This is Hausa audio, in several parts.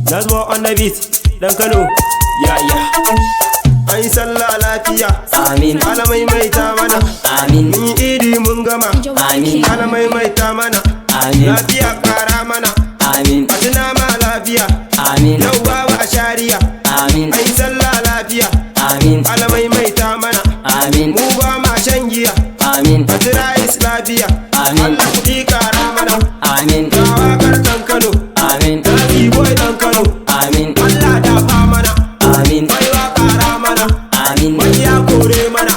Nazmo on the beat, dan Kano, Ai sallah lafiya, amin. Ala maimaita mana, Amin. mun yi idi mun gama, Amin. Ala maimaita mana, Amin. lafiya kara mana, Amin. a tuna ma lafiya, Amin. yau babu a shariya, Amin. ai sallah lafiya, Amin. ala maimaita mana, Amin. mu ba ma shan giya, Amin. a tira lafiya, Amin. Allah kuɗi kara mana, Amin. ga wakar dan Kano, Amin. Rabi boy dan Kano, Amin. Allah dafa mana, Amin. baiwa kara mana, Amin. ya kore mana,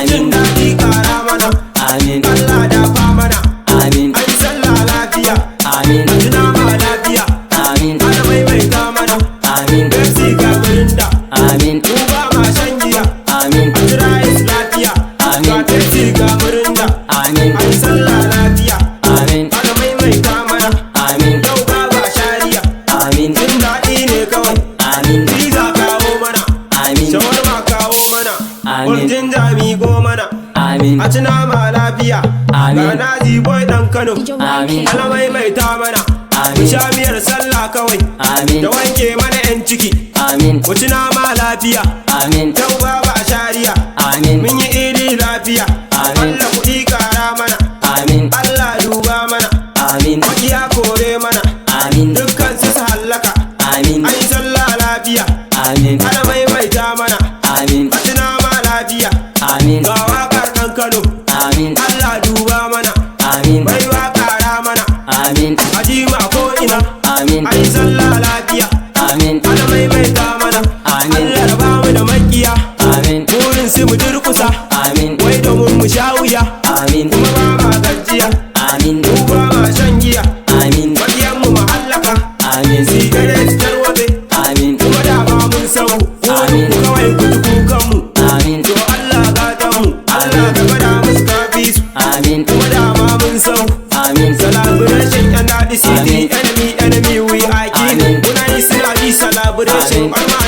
jin daɗi kara mana, Amin. Allah dafa mana, Amin. ai sallah lafiya, Amin. tuna ma lafiya, Amin. ana maimaita mana, Amin. Pepsi ga Mirinda, Amin. mu ba ma shan giya, Amin. a tira lafiya, Amin. ga Pepsi ga Mirinda, Amin. ai sallah lafiya, Amin. ana maimaita mana, Amin. yau ba ba shariya, Amin. jin daɗi ne kawai, Amin. pizza kawo mana, Amin. shawarma kawo mana, Amin. kurjin jami go mana, Amin. a tuna ma lafiya, Amin. ga Nazi boy dan Kano, Amin. ala maimaita mana, Amin. mu sha miyar sallah kawai, Amin. da wanke mana 'yan ciki, Amin. mu tuna ma lafiya, Amin. yau ba a shariya, Amin. mun yi iri lafiya, Amin. Allah kuɗi kara mana, Amin. Allah duba mana, Amin. ya kore mana, Amin. dukkan su hallaka, Amin. ai sallah lafiya, Amin. ala maimaita mana, Amin. a tuna ma lafiya, Amin. ga waƙar ɗan Kano, Amin. Allah duba mana, Amin. baiwa kara mana, Amin. a ji ma ko ina, Amin. ai sallah lafiya, Amin. ala maimaita mana, Amin. Allah raba mu da makiya, Amin. burin su mu durkusa, Amin. wai domin mu sha wuya, Amin. kuma ba ma gajiya, Amin. mu ba ma shan giya, Amin. makiyan mu mahallaka, Amin. sigaret tarwabe, Amin. kuma da ba mun sau, Amin. ku kawai ku ji kukan mu, Amin. to Allah gatan mu, Allah ka gwada musu kafi su, Amin. kuma da ma mun sau, Amin. celebration and that the city, Amin. enemy we are king, Amin. muna yi sila di celebration, Amin. amma